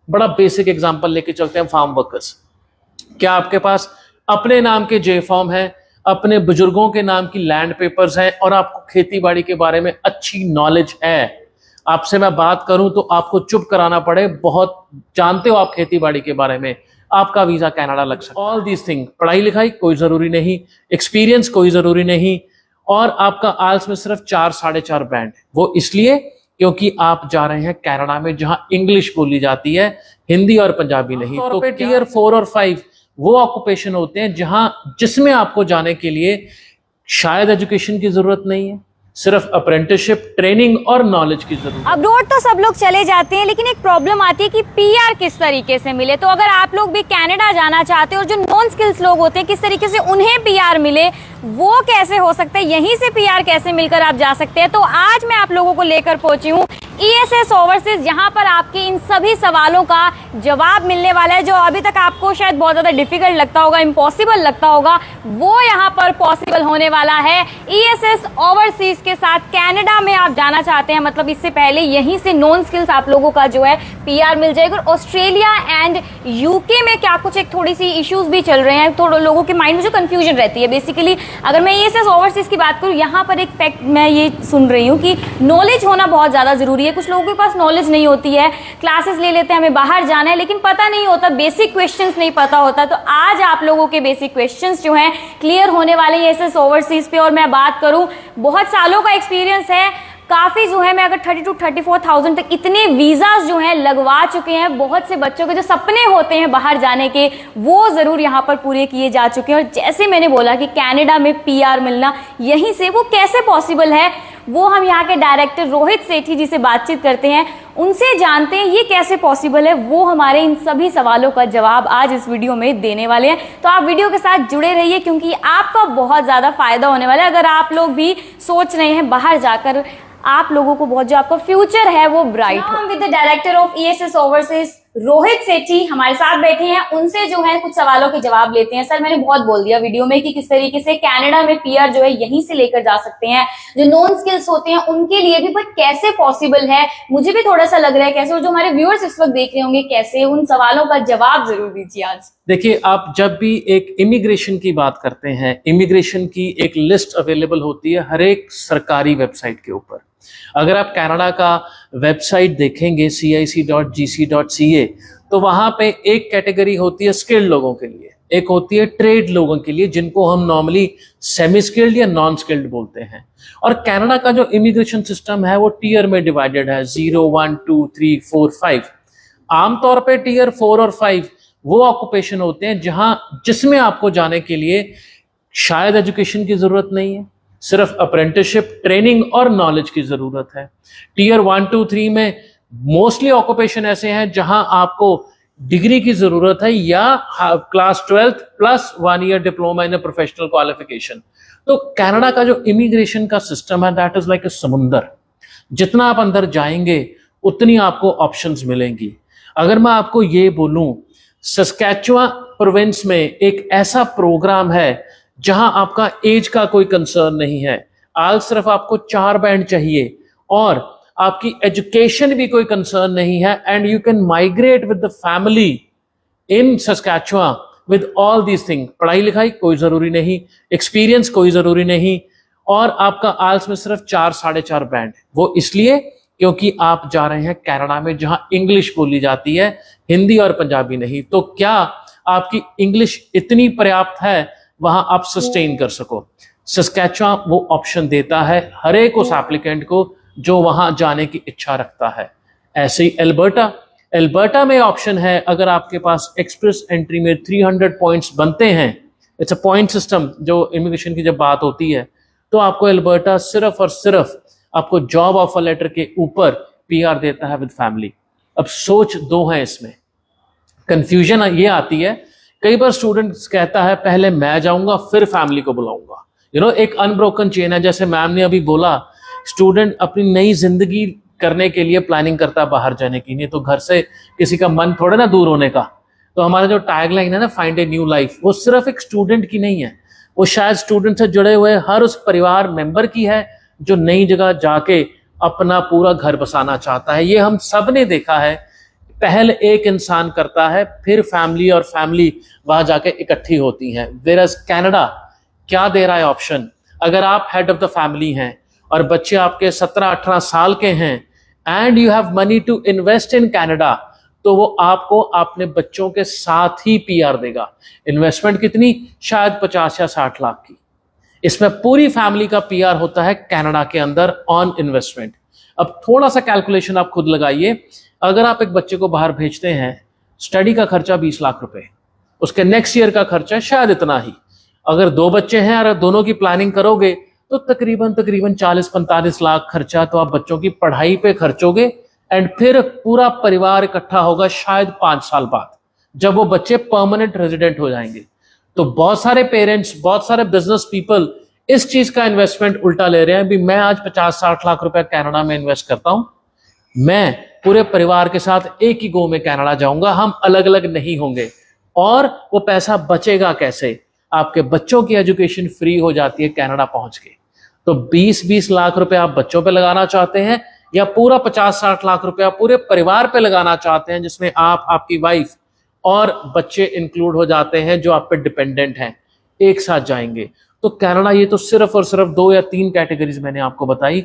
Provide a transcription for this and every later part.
बड़ा basic example लेके चलते हैं, फार्म वर्कर्स। क्या आपके पास अपने नाम के जे फॉर्म है, अपने बुजुर्गों के नाम की लैंड पेपर्स हैं और आपको खेती बाड़ी के बारे में अच्छी नॉलेज है? आपसे मैं बात करूं तो आपको चुप कराना पड़े, बहुत जानते हो आप खेती बाड़ी के बारे में, आपका वीजा कनाडा लग सकता है। ऑल दीज थिंग, पढ़ाई लिखाई कोई जरूरी नहीं, एक्सपीरियंस कोई जरूरी नहीं, और आपका आल्स में सिर्फ 4 साढ़े 4 बैंड। वो इसलिए क्योंकि आप जा रहे हैं कनाडा में जहां इंग्लिश बोली जाती है, हिंदी और पंजाबी नहीं। तो टियर 4 और 5 वो ऑक्यूपेशन होते हैं जहां जिसमें आपको जाने के लिए शायद एजुकेशन की जरूरत नहीं है, सिर्फ अप्रेंटिसशिप, ट्रेनिंग और नॉलेज की जरूरत। अब रोड तो सब लोग चले जाते हैं, लेकिन एक प्रॉब्लम आती है कि पीआर किस तरीके से मिले। तो अगर आप लोग भी कनाडा जाना चाहते हो और जो नॉन स्किल्स लोग होते हैं, किस तरीके से उन्हें पीआर मिले, वो कैसे हो सकता है, यहीं से पीआर कैसे मिलकर आप जा सकते हैं। तो आज मैं आप लोगों को लेकर पहुंची हूँ ESS ओवरसीज, यहाँ पर आपके इन सभी सवालों का जवाब मिलने वाला है। जो अभी तक आपको शायद बहुत ज्यादा डिफिकल्ट लगता होगा, इम्पॉसिबल लगता होगा, वो यहाँ पर पॉसिबल होने वाला है। ESS ओवरसीज के साथ कनाडा में आप जाना चाहते हैं, मतलब इससे पहले यहीं से नॉन स्किल्स आप लोगों का जो है पीआर मिल जाएगा। ऑस्ट्रेलिया एंड यूके में क्या कुछ एक थोड़ी सी इश्यूज भी चल रहे हैं, थोड़ा लोगों के माइंड में जो कंफ्यूजन रहती है। बेसिकली अगर मैं ESS ओवरसीज की बात करूं, यहाँ पर एक फैक्ट मैं ये सुन रही हूँ कि नॉलेज होना बहुत ज्यादा जरूरी है। कुछ लोगों के पास नॉलेज नहीं होती है, क्लासेस ले लेते हैं, हमें बाहर जाना है, लेकिन पता नहीं होता, बेसिक क्वेश्चंस नहीं पता होता। तो आज आप लोगों के बेसिक क्वेश्चंस जो हैं क्लियर होने वाले हैं ESS ओवरसीज पे। और मैं बात करूं, बहुत सालों का एक्सपीरियंस है, काफी जो है, मैं अगर 30 to 34,000 तक इतने वीजास जो हैं लगवा चुके हैं। बहुत से बच्चों के जो सपने होते हैं बाहर जाने के, वो जरूर यहाँ पर पूरे किए जा चुके हैं। और जैसे मैंने बोला कि कनाडा में पीआर मिलना यहीं से, वो कैसे पॉसिबल है, वो हम यहाँ के डायरेक्टर रोहित सेठी जी से बातचीत करते हैं, उनसे जानते हैं ये कैसे पॉसिबल है। वो हमारे इन सभी सवालों का जवाब आज इस वीडियो में देने वाले हैं। तो आप वीडियो के साथ जुड़े रहिए, क्योंकि आपका बहुत ज्यादा फायदा होने वाला है। अगर आप लोग भी सोच रहे हैं बाहर जाकर, आप लोगों को बहुत, जो आपका फ्यूचर है वो ब्राइट हो। हम with the director of ESS overseas Rohit Sethi हमारे साथ बैठे हैं, उनसे जो है कुछ सवालों के जवाब लेते हैं। सर, मैंने बहुत बोल दिया वीडियो में कि किस तरीके से कनाडा में पीआर जो है यहीं से लेकर जा सकते हैं, जो नॉन स्किल्स होते हैं उनके लिए भी, बट कैसे पॉसिबल है, मुझे भी थोड़ा सा लग रहा है कैसे, और जो हमारे व्यूअर्स इस वक्त देख रहे होंगे कैसे, उन सवालों का जवाब जरूर दीजिए आज। देखिए, आप जब भी एक इमिग्रेशन की बात करते हैं, इमिग्रेशन की एक लिस्ट अवेलेबल होती है हर एक सरकारी वेबसाइट के ऊपर। अगर आप कनाडा का वेबसाइट देखेंगे cic.gc.ca, तो वहां पे एक कैटेगरी होती है स्किल्ड लोगों के लिए, एक होती है ट्रेड लोगों के लिए, जिनको हम नॉर्मली सेमी स्किल्ड या नॉन स्किल्ड बोलते हैं। और कनाडा का जो इमिग्रेशन सिस्टम है वो टीयर में डिवाइडेड है, 0, 1, 2, 3, 4, 5। आमतौर पे टीयर 4 और 5 वो ऑक्यूपेशन होते हैं जहां जिसमें आपको जाने के लिए शायद एजुकेशन की जरूरत नहीं है, सिर्फ अप्रेंटिसशिप, ट्रेनिंग और नॉलेज की जरूरत है। टीयर 1, 2, 3 में मोस्टली ऑक्यूपेशन ऐसे हैं जहां आपको डिग्री की जरूरत है या class 12th plus 1 year diploma in professional qualification. तो कनाडा का जो इमिग्रेशन का सिस्टम है, दैट इज लाइक ए समुंदर। जितना आप अंदर जाएंगे उतनी आपको ऑप्शंस मिलेंगी। अगर मैं आपको ये बोलूं, सस्कैचुआ प्रोविंस में एक ऐसा प्रोग्राम है जहां आपका एज का कोई कंसर्न नहीं है, आज सिर्फ आपको 4 बैंड चाहिए और आपकी एजुकेशन भी कोई कंसर्न नहीं है, and you can migrate with the family in Saskatchewan with all these thing. पढ़ाई लिखाई कोई जरूरी नहीं, एक्सपीरियंस कोई जरूरी नहीं, और आपका आल्स में सिर्फ 4 साढ़े 4 बैंड। वो इसलिए क्योंकि आप जा रहे हैं कनाडा में जहां इंग्लिश बोली जाती है, हिंदी और पंजाबी नहीं। तो क्या आपकी इंग्लिश इतनी पर्याप्त है वहां आप सस्टेन कर सको? सस्कैचुआ वो ऑप्शन देता है हर एक उस एप्लीकेंट को जो वहां जाने की इच्छा रखता है। ऐसे ही एल्बर्टा में ऑप्शन है, अगर आपके पास एक्सप्रेस एंट्री में 300 पॉइंट्स बनते हैं, इट्स अ पॉइंट सिस्टम जो इमिग्रेशन की जब बात होती है, तो आपको एल्बर्टा सिर्फ और सिर्फ आपको जॉब ऑफर लेटर के ऊपर पीआर देता है विद फैमिली। अब सोच दो है इसमें, कंफ्यूजन ये आती है, कई बार स्टूडेंट्स कहता है पहले मैं जाऊंगा फिर फैमिली को बुलाऊंगा। एक अनब्रोकन चेन है, जैसे मैम ने अभी बोला, स्टूडेंट अपनी नई जिंदगी करने के लिए प्लानिंग करता है बाहर जाने की, नहीं तो घर से किसी का मन थोड़ा ना दूर होने का। तो हमारा जो टैगलाइन है ना, फाइंड ए न्यू लाइफ, वो सिर्फ एक स्टूडेंट की नहीं है, वो शायद स्टूडेंट से जुड़े हुए हर उस परिवार मेंबर की है जो नई जगह जाके अपना पूरा घर बसाना चाहता है। ये हम सब ने देखा है, पहल एक इंसान करता है, फिर फैमिली और फैमिली वहां जाके इकट्ठी होती हैं। वेरएज कनाडा क्या दे रहा है ऑप्शन, अगर आप हेड ऑफ द फैमिली हैं और बच्चे आपके 17-18 साल के हैं and you have money to invest in Canada, तो वो आपको अपने बच्चों के साथ ही पीआर देगा। इन्वेस्टमेंट कितनी, शायद 50 या 60 लाख की। इसमें पूरी फैमिली का पीआर होता है कनाडा के अंदर ऑन इन्वेस्टमेंट। अब थोड़ा सा कैलकुलेशन आप खुद लगाइए, अगर आप एक बच्चे को बाहर भेजते हैं, स्टडी का खर्चा 20 लाख रुपए, उसके नेक्स्ट ईयर का खर्चा शायद इतना ही। अगर 2 बच्चे हैं और दोनों की प्लानिंग करोगे तो तकरीबन 40-45 लाख खर्चा तो आप बच्चों की पढ़ाई पे खर्चोगे। एंड फिर पूरा परिवार इकट्ठा होगा शायद 5 साल बाद, जब वो बच्चे परमानेंट रेजिडेंट हो जाएंगे। तो बहुत सारे पेरेंट्स, बहुत सारे बिजनेस पीपल इस चीज का इन्वेस्टमेंट उल्टा ले रहे हैं। भी मैं आज 50-60 लाख रुपए कनाडा में इन्वेस्ट करता हूं, मैं पूरे परिवार के साथ एक ही गो में कनाडा जाऊंगा, हम अलग अलग नहीं होंगे। और वो पैसा बचेगा कैसे, आपके बच्चों की एजुकेशन फ्री हो जाती है कनाडा पहुंच के। तो 20-20 लाख रुपए आप बच्चों पे लगाना चाहते हैं या पूरा 50-60 लाख रुपया पूरे परिवार पे लगाना चाहते हैं, जिसमें आप, आपकी वाइफ और बच्चे इंक्लूड हो जाते हैं जो आप पे डिपेंडेंट हैं, एक साथ जाएंगे। तो कनाडा, ये तो सिर्फ और सिर्फ 2 या 3 कैटेगरीज मैंने आपको बताई।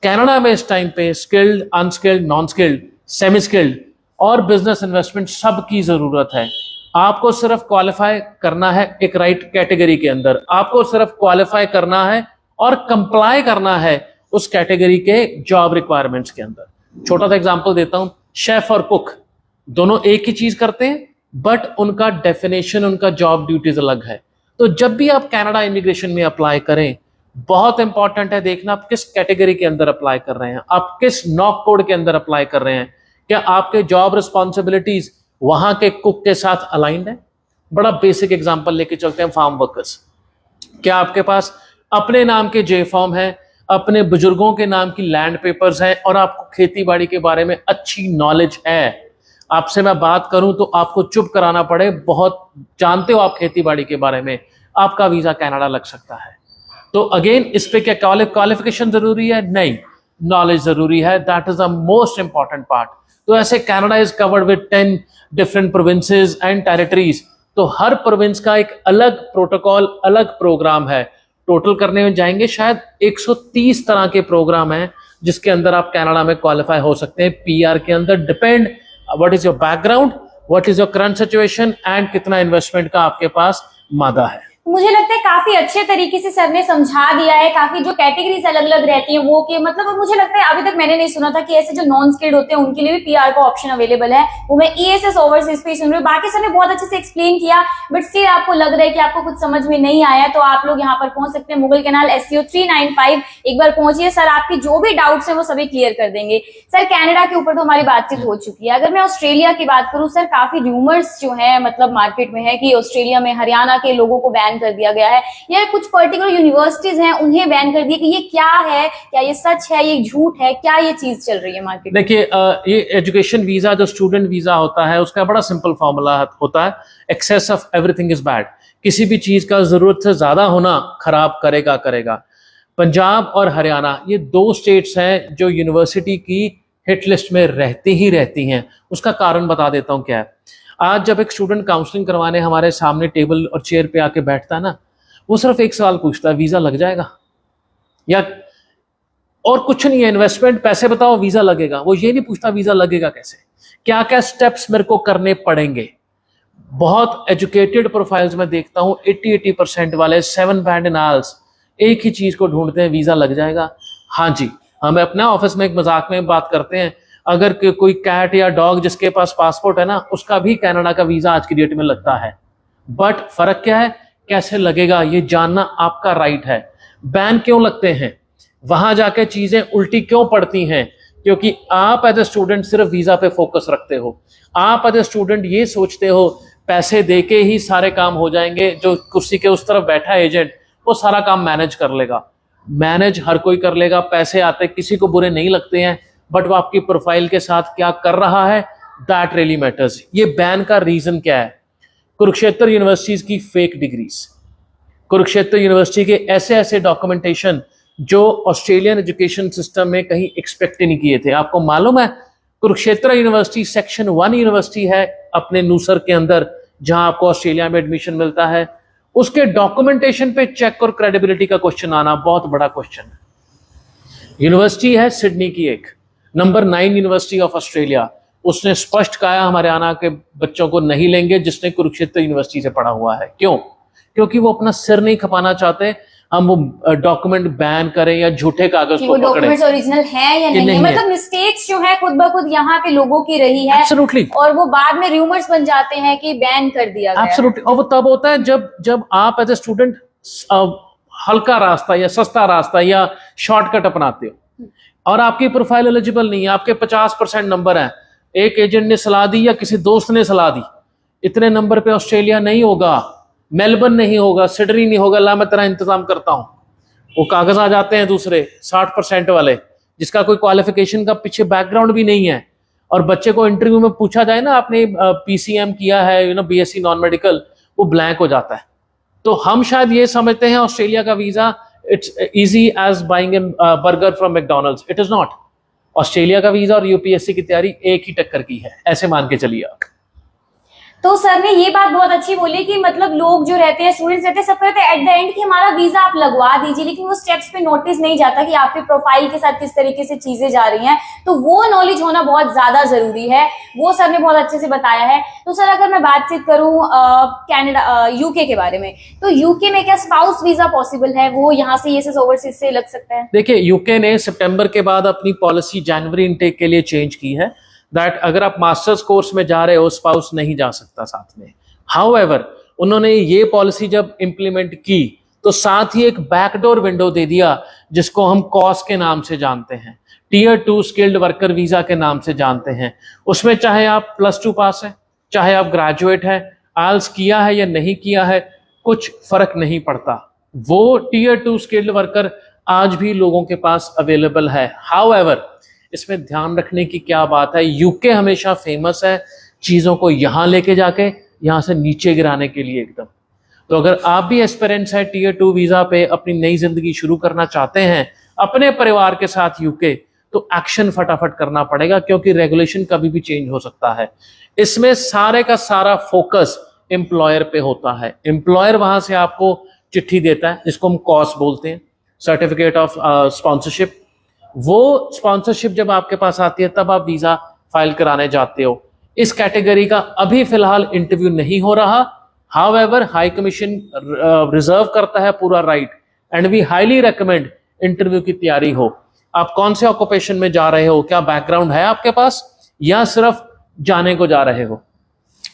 कनाडा में इस टाइम पे skilled, unskilled, non skilled, semi skilled और बिजनेस इन्वेस्टमेंट सबकी जरूरत है। आपको सिर्फ क्वालिफाई करना है एक राइट कैटेगरी के अंदर, आपको सिर्फ क्वालिफाई करना है और कंप्लाई करना है उस कैटेगरी के जॉब रिक्वायरमेंट्स के अंदर। छोटा सा एग्जांपल देता हूं, शेफ और कुक दोनों एक ही चीज करते हैं, बट उनका डेफिनेशन, उनका जॉब ड्यूटीज अलग है। तो जब भी आप कनाडा इमिग्रेशन में अप्लाई करें, बहुत इंपॉर्टेंट है देखना आप किस कैटेगरी के अंदर अप्लाई कर रहे हैं, आप किस नॉक कोड के अंदर अप्लाई कर रहे हैं, क्या आपके जॉब रिस्पॉन्सिबिलिटीज वहां के कुक के साथ अलाइंड है। बड़ा बेसिक एग्जांपल लेके चलते हैं, फार्म वर्कर्स। क्या आपके पास अपने नाम के जे फॉर्म है, अपने बुजुर्गों के नाम की लैंड पेपर्स हैं और आपको खेती बाड़ी के बारे में अच्छी नॉलेज है। आपसे मैं बात करूं तो आपको चुप कराना पड़े, बहुत जानते हो आप खेती बाड़ी के बारे में, आपका वीजा कनाडा लग सकता है। तो अगेन इस पे क्या क्वालिफिकेशन जरूरी है? नहीं, नॉलेज जरूरी है। That is the most important part. तो ऐसे Canada is covered with 10 different provinces and territories. तो हर प्रोविंस का एक अलग प्रोटोकॉल, अलग प्रोग्राम है। टोटल करने में जाएंगे शायद 130 तरह के प्रोग्राम हैं जिसके अंदर आप कनाडा में क्वालिफाई हो सकते हैं पीआर के अंदर। Depend what is your background, what is your current situation and कितना इन्वेस्टमेंट का आपके पास मादा है। मुझे लगता है काफी अच्छे तरीके से सर ने समझा दिया है, काफी जो कैटेगरीज अलग अलग रहती हैं वो के मतलब मुझे लगता है अभी तक मैंने नहीं सुना था कि ऐसे जो नॉन स्किल्ड होते हैं उनके लिए भी पीआर का ऑप्शन अवेलेबल है। वो मैं ईएसएस ओवरसीज पे सुन रही हूँ। बाकी सर ने बहुत अच्छे से एक्सप्लेन किया, बट स्टिल आपको लग रहा है कि आपको कुछ समझ में नहीं आया तो आप लोग यहाँ पर पहुंच सकते हैं मुगल कैनाल SCO 395। एक बार पहुंचिए, सर आपकी जो भी डाउट्स है वो सभी क्लियर कर देंगे। सर कनाडा के ऊपर तो हमारी बातचीत हो चुकी है। अगर मैं ऑस्ट्रेलिया की बात करूं सर, काफी र्यूमर्स जो है मतलब मार्केट में है कि ऑस्ट्रेलिया में हरियाणा के लोगों को बैन कर दिया गया है या कुछ पर्टिकुलर यूनिवर्सिटीज हैं उन्हें बैन कर दिया कि ये क्या है, क्या ये सच है, ये झूठ है, क्या ये चीज चल रही है मार्केट में? देखिए, ये एजुकेशन वीजा जो स्टूडेंट वीजा होता है उसका बड़ा सिंपल फॉर्मूला होता है, excess of everything is bad. किसी भी चीज का जरूरत से ज्यादा होना खराब करेगा। पंजाब और हरियाणा ये 2 स्टेट्स हैं जो यूनिवर्सिटी की हिट लिस्ट में रहती हैं। उसका कारण बता देता हूं क्या है। आज जब एक स्टूडेंट काउंसलिंग करवाने हमारे सामने टेबल और चेयर पे आके बैठता है ना, वो सिर्फ एक सवाल पूछता है, वीजा लग जाएगा? या और कुछ नहीं है, इन्वेस्टमेंट, पैसे बताओ, वीजा लगेगा। वो ये नहीं पूछता वीजा लगेगा कैसे, क्या क्या स्टेप्स मेरे को करने पड़ेंगे। बहुत एजुकेटेड प्रोफाइल्स में देखता हूं 80% वाले 7 बैंड एंड ऑल्स एक ही चीज को ढूंढते हैं, वीजा लग जाएगा। हाँ जी, हम अपने ऑफिस में एक मजाक में बात करते हैं, अगर कोई कैट या डॉग जिसके पास पासपोर्ट है ना, उसका भी कनाडा का वीजा आज की डेट में लगता है। बट फर्क क्या है, कैसे लगेगा ये जानना आपका राइट है। बैन क्यों लगते हैं, वहां जाके चीजें उल्टी क्यों पड़ती हैं? क्योंकि आप एज ए स्टूडेंट सिर्फ वीजा पे फोकस रखते हो। आप एज ए स्टूडेंट ये सोचते हो पैसे देके ही सारे काम हो जाएंगे, जो कुर्सी के उस तरफ बैठा एजेंट वो सारा काम मैनेज कर लेगा। मैनेज हर कोई कर लेगा, पैसे आते किसी को बुरे नहीं लगते हैं, बट वो आपकी प्रोफाइल के साथ क्या कर रहा है, दैट रियली मैटर्स। ये बैन का रीजन क्या है? कुरुक्षेत्र यूनिवर्सिटीज की फेक डिग्रीज, कुरुक्षेत्र यूनिवर्सिटी के ऐसे डॉक्यूमेंटेशन जो ऑस्ट्रेलियन एजुकेशन सिस्टम में कहीं एक्सपेक्ट नहीं किए थे। आपको मालूम है कुरुक्षेत्र यूनिवर्सिटी सेक्शन 1 यूनिवर्सिटी है अपने नूसर के अंदर, जहां आपको ऑस्ट्रेलिया में एडमिशन मिलता है। उसके डॉक्यूमेंटेशन पे चेक और क्रेडिबिलिटी का क्वेश्चन आना बहुत बड़ा क्वेश्चन है। यूनिवर्सिटी है सिडनी की एक नंबर 9 यूनिवर्सिटी ऑफ ऑस्ट्रेलिया, उसने स्पष्ट कहा हमारे आना के बच्चों को नहीं लेंगे जिसने कुरुक्षेत्र यूनिवर्सिटी से पढ़ा हुआ है। क्यों? क्योंकि वो अपना सिर नहीं खपाना चाहते हम वो डॉक्यूमेंट बैन करें या झूठे कागज को पकड़े। डॉक्यूमेंट्स ओरिजिनल है या नहीं, मतलब मिस्टेक्स जो है खुद ब खुद यहाँ के लोगों की रही है। Absolutely. और वो बाद में रूमर्स बन जाते हैं कि बैन कर दिया गया। Absolutely. और वो तब होता है जब आप एज ए स्टूडेंट हल्का रास्ता या सस्ता रास्ता या शॉर्टकट अपनाते हो और आपकी प्रोफाइल एलिजिबल नहीं है, आपके 50% नंबर हैं, एक एजेंट ने सलाह दी या किसी दोस्त ने सलाह दी इतने नंबर पे ऑस्ट्रेलिया नहीं होगा, मेलबर्न नहीं होगा, सिडनी नहीं होगा, ला मैं तेरा इंतजाम करता हूं। वो कागज आ जाते हैं दूसरे 60% वाले, जिसका कोई क्वालिफिकेशन का पीछे बैकग्राउंड भी नहीं है, और बच्चे को इंटरव्यू में पूछा जाए ना आपने पीसीएम किया है, बीएससी नॉन मेडिकल, वो ब्लैंक हो जाता है। तो हम शायद ये समझते हैं ऑस्ट्रेलिया का visa it's easy as buying a burger from McDonald's, it is not. Australia का वीजा और यूपीएससी की तैयारी एक ही टक्कर की है, ऐसे मान के चलिए आप। तो सर ने ये बात बहुत अच्छी बोली कि मतलब लोग जो रहते हैं, स्टूडेंट्स रहते हैं, सब कहते हैं एट द एंड कि हमारा वीजा आप लगवा दीजिए, लेकिन वो स्टेप्स पे नोटिस नहीं जाता कि आपके प्रोफाइल के साथ किस तरीके से चीजें जा रही हैं। तो वो नॉलेज होना बहुत ज्यादा जरूरी है, वो सर ने बहुत अच्छे से बताया है। तो सर अगर मैं बातचीत करूं कनाडा यूके के बारे में, तो यूके में क्या स्पाउस वीजा पॉसिबल है? वो यहाँ से ये ओवरसीज से लग सकता है? देखिए, यूके ने सितंबर के बाद अपनी पॉलिसी जनवरी इनटेक के लिए चेंज की है दैट अगर आप मास्टर्स कोर्स में जा रहे हो स्पाउस नहीं जा सकता साथ में। हाउएवर उन्होंने ये पॉलिसी जब इंप्लीमेंट की तो साथ ही एक बैकडोर विंडो दे दिया जिसको हम कॉस के नाम से जानते हैं, टीयर 2 स्किल्ड वर्कर वीजा के नाम से जानते हैं। उसमें चाहे आप +2 पास है, चाहे आप ग्रेजुएट है, आइल्स किया है या नहीं किया है, कुछ फर्क नहीं पड़ता। वो टीयर 2 स्किल्ड वर्कर आज भी लोगों के पास अवेलेबल है। हाउएवर इसमें ध्यान रखने की क्या बात है, यूके हमेशा फेमस है चीजों को यहां लेके जाके यहां से नीचे गिराने के लिए एकदम। तो अगर आप भी एस्पिरेंट्स हैं टीयर 2 वीजा पे अपनी नई जिंदगी शुरू करना चाहते हैं अपने परिवार के साथ यूके, तो एक्शन फटाफट करना पड़ेगा क्योंकि रेगुलेशन कभी भी चेंज हो सकता है। इसमें सारे का सारा फोकस एम्प्लॉयर पे होता है। एम्प्लॉयर वहां से आपको चिट्ठी देता है जिसको हम कॉस बोलते हैं, सर्टिफिकेट ऑफ स्पॉन्सरशिप। वो स्पॉन्सरशिप जब आपके पास आती है तब आप वीजा फाइल कराने जाते हो। इस कैटेगरी का अभी फिलहाल इंटरव्यू नहीं हो रहा। हाउएवर हाई कमीशन रिजर्व करता है पूरा right and we highly recommend interview की तैयारी हो। आप कौन से ऑक्यूपेशन में जा रहे हो, क्या बैकग्राउंड है आपके पास, या सिर्फ जाने को जा रहे हो,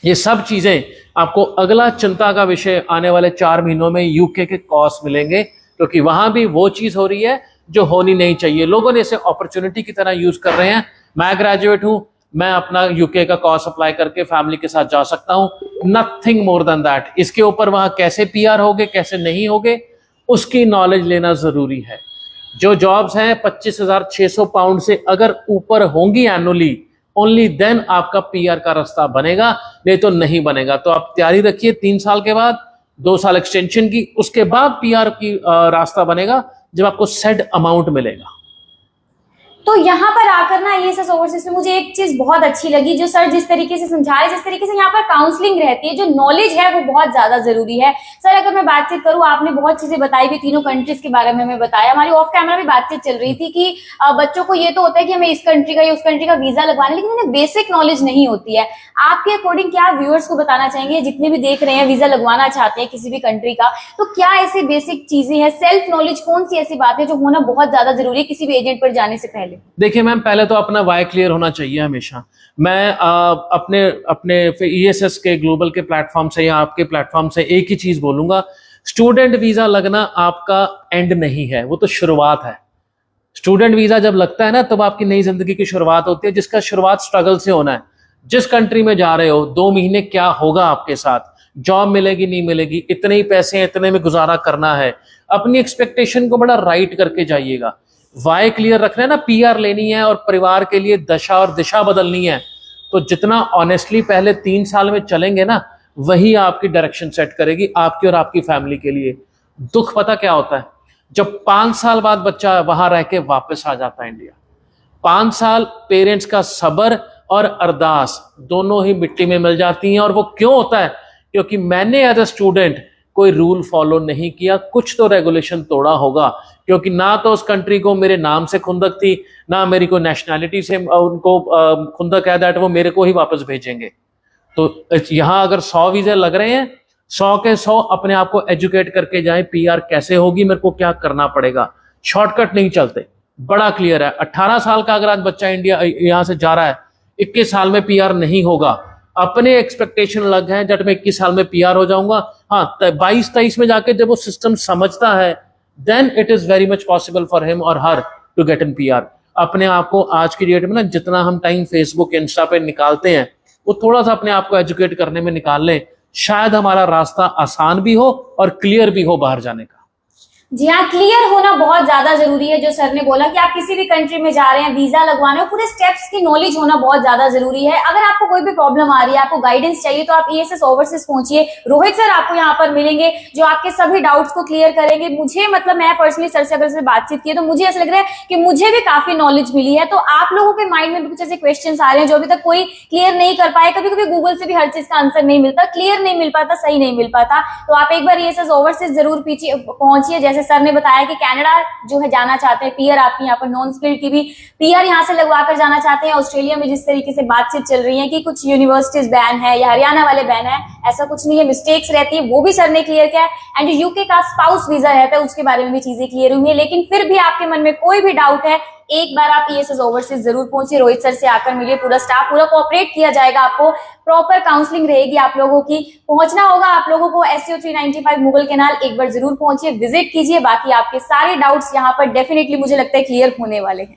ये सब चीजें आपको अगला चिंता का विषय आने वाले 4 महीनों में यूके के कॉस मिलेंगे, क्योंकि वहां भी वो चीज हो रही है जो होनी नहीं चाहिए। लोगों ने इसे अपॉर्चुनिटी की तरह यूज कर रहे हैं। मैं ग्रेजुएट हूं, मैं अपना यूके का कॉर्स अप्लाई करके फैमिली के साथ जा सकता हूं, नथिंग मोर देन दैट। इसके ऊपर वहां कैसे पीआर होगे कैसे नहीं होगे उसकी नॉलेज लेना जरूरी है। जो जॉब्स हैं 25,600 पाउंड से अगर ऊपर होंगी एनुअली, ओनली देन आपका पीआर का रास्ता बनेगा, नहीं तो नहीं बनेगा। तो आप तैयारी रखिए 3 साल के बाद 2 साल एक्सटेंशन की, उसके बाद पीआर की रास्ता बनेगा जब आपको सेट अमाउंट मिलेगा। तो यहाँ पर आकर ना ये सब ओवरसीज में मुझे एक चीज बहुत अच्छी लगी, जो सर जिस तरीके से समझा रहे, जिस तरीके से यहाँ पर काउंसलिंग रहती है, जो नॉलेज है वो बहुत ज्यादा जरूरी है। सर अगर मैं बातचीत करूँ, आपने बहुत चीजें बताई भी, तीनों कंट्रीज के बारे में हमें बताया। हमारी ऑफ कैमरा भी बातचीत चल रही थी कि बच्चों को ये तो होता है कि हमें इस कंट्री का या उस कंट्री का वीजा लगवाना, लेकिन उन्हें बेसिक नॉलेज नहीं होती है। आपके अकॉर्डिंग क्या व्यूअर्स को बताना चाहेंगे, जितने भी देख रहे हैं वीजा लगवाना चाहते हैं किसी भी कंट्री का, तो क्या ऐसी बेसिक चीजें हैं, सेल्फ नॉलेज कौन सी ऐसी बात है जो होना बहुत ज्यादा जरूरी है किसी भी एजेंट पर जाने से पहले? देखिए मैम, पहले तो अपना वाई क्लियर होना चाहिए हमेशा। मैं अपने ईएसएस के ग्लोबल के प्लेटफॉर्म से या आपके प्लेटफॉर्म से एक ही चीज बोलूंगा, स्टूडेंट वीजा लगना आपका एंड नहीं है, वो तो शुरुआत है। स्टूडेंट वीजा जब लगता है ना तब आपकी नई जिंदगी की शुरुआत होती है, जिसका शुरुआत स्ट्रगल से होना है। जिस कंट्री में जा रहे हो 2 महीने क्या होगा आपके साथ, जॉब मिलेगी नहीं मिलेगी, इतने ही पैसे हैं, इतने में गुजारा करना है। अपनी एक्सपेक्टेशन को बड़ा राइट करके जाइएगा। वाई क्लियर रखना है ना, पीआर लेनी है और परिवार के लिए दशा और दिशा बदलनी है, तो जितना ऑनेस्टली पहले 3 साल में चलेंगे ना, वही आपकी डायरेक्शन सेट करेगी आपकी और आपकी फैमिली के लिए। दुख पता क्या होता है, जब 5 साल बाद बच्चा वहां रह के वापस आ जाता है इंडिया 5 साल पेरेंट्स का सब्र और अरदास दोनों ही मिट्टी में मिल जाती हैं। और वो क्यों होता है? क्योंकि मैंने एज अ स्टूडेंट कोई रूल फॉलो नहीं किया, कुछ तो रेगुलेशन तोड़ा होगा, क्योंकि ना तो उस कंट्री को मेरे नाम से खुंदक थी, ना मेरी को नेशनैलिटी से उनको खुंदक है दैट वो मेरे को ही वापस भेजेंगे। तो यहां अगर 100 वीजे लग रहे हैं, 100 के 100 अपने आप को एजुकेट करके जाएं, पीआर कैसे होगी, मेरे को क्या करना पड़ेगा। शॉर्टकट नहीं चलते, बड़ा क्लियर है। 18 साल का अगर आज बच्चा इंडिया यहां से जा रहा है, 21 साल में पीआर नहीं होगा। अपने एक्सपेक्टेशन अलग है, जब मैं 21 साल में पीआर हो जाऊंगा, हाँ 22-23 में जाके जब वो सिस्टम समझता है, then it is very much possible for him or her to get in PR. अपने आप को आज की डेट में ना, जितना हम टाइम फेसबुक इंस्टा पे निकालते हैं, वो थोड़ा सा अपने आप को एजुकेट करने में निकाल लें, शायद हमारा रास्ता आसान भी हो और क्लियर भी हो बाहर जाने का। जी हाँ, क्लियर होना बहुत ज्यादा जरूरी है। जो सर ने बोला कि आप किसी भी कंट्री में जा रहे हैं, वीजा लगवाने हो, पूरे स्टेप्स की नॉलेज होना बहुत ज्यादा जरूरी है। अगर आपको कोई भी प्रॉब्लम आ रही है, आपको गाइडेंस चाहिए, तो आप ESS ओवरसीज पहुंचिए। रोहित सर आपको यहाँ पर मिलेंगे जो आपके सभी डाउट्स को क्लियर करेंगे। मुझे मतलब मैं पर्सनली सर से अगर से बातचीत की है तो मुझे ऐसा लग रहा है कि मुझे भी काफी नॉलेज मिली है। तो आप लोगों के माइंड में भी कुछ ऐसे क्वेश्चन आ रहे हैं जो अभी तक कोई क्लियर नहीं कर पाए, कभी कभी गूगल से भी हर चीज का आंसर नहीं मिलता, क्लियर नहीं मिल पाता, सही नहीं मिल पाता, तो आप एक बार ESS ओवरसीज जरूर पहुंचिए। जैसे सर ने बताया कि कनाडा जो है जाना चाहते हैं, पीआर आपकी यहाँ पर नॉन स्किल्ड की भी पीआर यहाँ से लगवा कर जाना चाहते हैं। ऑस्ट्रेलिया में जिस तरीके से बातचीत चल रही है कि कुछ यूनिवर्सिटीज बैन है या हरियाणा वाले बैन है, ऐसा कुछ नहीं है, मिस्टेक्स रहती है, वो भी सर ने क्लियर किया है। एंड जो यूके का स्पाउस वीजा रहता है उसके बारे में भी चीजें क्लियर हुई है। लेकिन फिर भी आपके मन में कोई भी डाउट है, एक बार आप ESS ओवरसीज जरूर पहुंचिए, रोहित सर से आकर मिलिए, पूरा स्टाफ पूरा कोऑपरेट किया जाएगा, आपको प्रॉपर काउंसलिंग रहेगी आप लोगों की। पहुंचना होगा आप लोगों को SCO 395 मुगल कैनाल, एक बार जरूर पहुंचिए, विजिट कीजिए। बाकी आपके सारे डाउट्स यहाँ पर डेफिनेटली मुझे लगता है क्लियर होने वाले हैं।